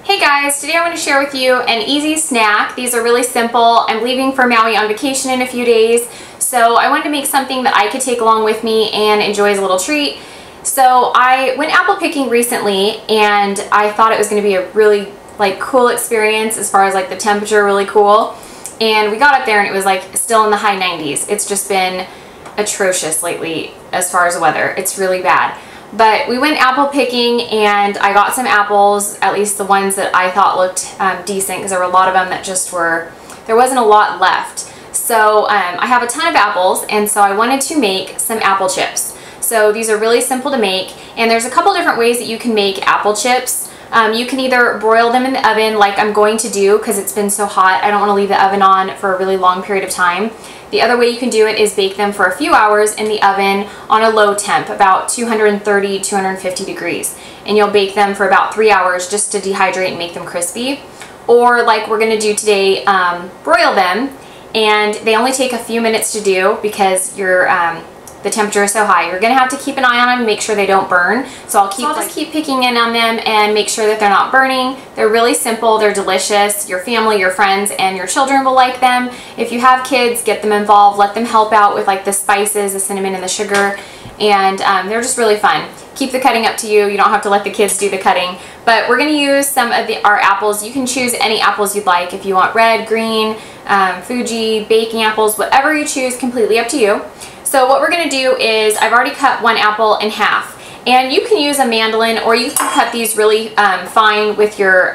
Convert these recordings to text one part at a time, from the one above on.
Hey guys, today I want to share with you an easy snack. These are really simple. I'm leaving for Maui on vacation in a few days, so I wanted to make something that I could take along with me and enjoy as a little treat. So I went apple picking recently and I thought it was going to be a really cool experience as far as the temperature really cool. And we got up there and it was still in the high 90s. It's just been atrocious lately as far as the weather. It's really bad. But we went apple picking and I got some apples, at least the ones that I thought looked decent, because there were a lot of them that just there wasn't a lot left. So I have a ton of apples, and so I wanted to make some apple chips. So these are really simple to make, and there's a couple different ways that you can make apple chips. You can either broil them in the oven like I'm going to do because it's been so hot. I don't want to leave the oven on for a really long period of time. The other way you can do it is bake them for a few hours in the oven on a low temp, about 230, 250 degrees. And you'll bake them for about 3 hours just to dehydrate and make them crispy. Or like we're going to do today, broil them, and they only take a few minutes to do because the temperature is so high. You're going to have to keep an eye on them and make sure they don't burn. So I'll just keep picking in on them and make sure that they're not burning. They're really simple. They're delicious. Your family, your friends, and your children will like them. If you have kids, get them involved. Let them help out with the spices, the cinnamon, and the sugar. And they're just really fun. Keep the cutting up to you. You don't have to let the kids do the cutting. But we're going to use some of our apples. You can choose any apples you'd like. If you want red, green, Fuji, baking apples, whatever you choose, completely up to you. So what we're going to do is, I've already cut one apple in half, and you can use a mandolin or you can cut these really fine with your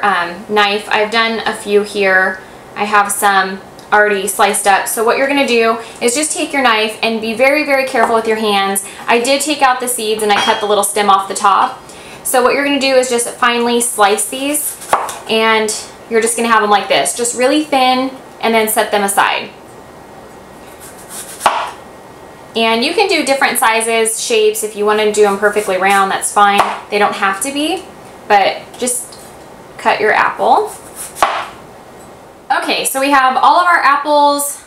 knife. I've done a few here. I have some already sliced up. So what you're going to do is just take your knife and be very, very careful with your hands. I did take out the seeds and I cut the little stem off the top. So what you're going to do is just finely slice these, and you're just going to have them like this, just really thin, and then set them aside. And you can do different sizes, shapes. If you want to do them perfectly round, that's fine. They don't have to be, but just cut your apple. Okay, so we have all of our apples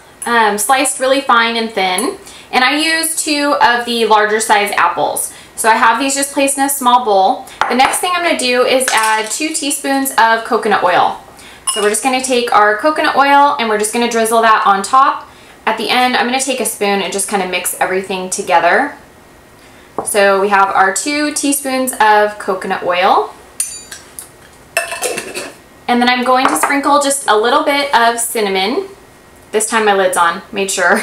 sliced really fine and thin, and I used 2 of the larger size apples. So I have these just placed in a small bowl. The next thing I'm going to do is add 2 teaspoons of coconut oil. So we're just going to take our coconut oil and we're just going to drizzle that on top. At the end, I'm going to take a spoon and just kind of mix everything together. So we have our 2 teaspoons of coconut oil. And then I'm going to sprinkle just a little bit of cinnamon. This time my lid's on, made sure.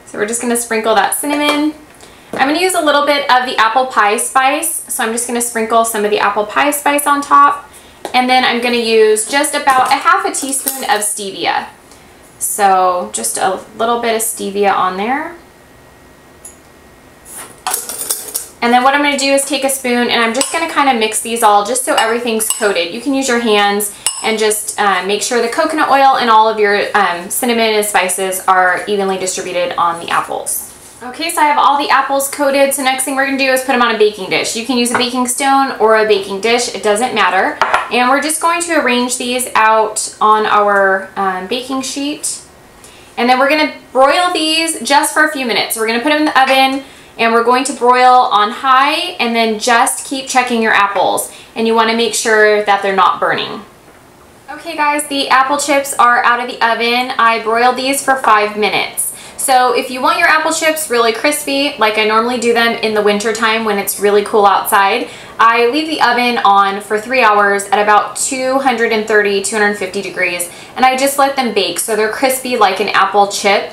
So we're just going to sprinkle that cinnamon. I'm going to use a little bit of the apple pie spice. So I'm just going to sprinkle some of the apple pie spice on top. And then I'm going to use just about a half a teaspoon of stevia. So just a little bit of stevia on there. And then what I'm going to do is take a spoon and I'm just going to kind of mix these all just so everything's coated. You can use your hands and just make sure the coconut oil and all of your cinnamon and spices are evenly distributed on the apples. Okay, so I have all the apples coated, so next thing we're going to do is put them on a baking dish. You can use a baking stone or a baking dish, it doesn't matter. And we're just going to arrange these out on our baking sheet. And then we're going to broil these just for a few minutes. We're going to put them in the oven and we're going to broil on high, and then just keep checking your apples. And you want to make sure that they're not burning. Okay guys, the apple chips are out of the oven. I broiled these for 5 minutes. So if you want your apple chips really crispy, like I normally do them in the winter time when it's really cool outside, I leave the oven on for 3 hours at about 230, 250 degrees, and I just let them bake so they're crispy like an apple chip.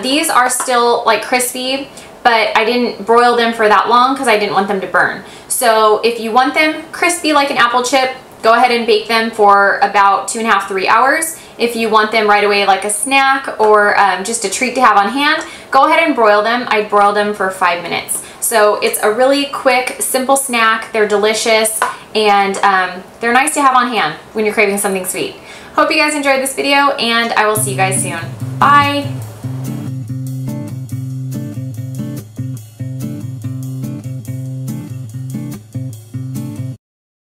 These are still crispy, but I didn't broil them for that long because I didn't want them to burn. So if you want them crispy like an apple chip, go ahead and bake them for about 2.5 to 3 hours. If you want them right away like a snack or just a treat to have on hand, go ahead and broil them. I broiled them for 5 minutes. So it's a really quick, simple snack. They're delicious, and they're nice to have on hand when you're craving something sweet. Hope you guys enjoyed this video, and I will see you guys soon. Bye!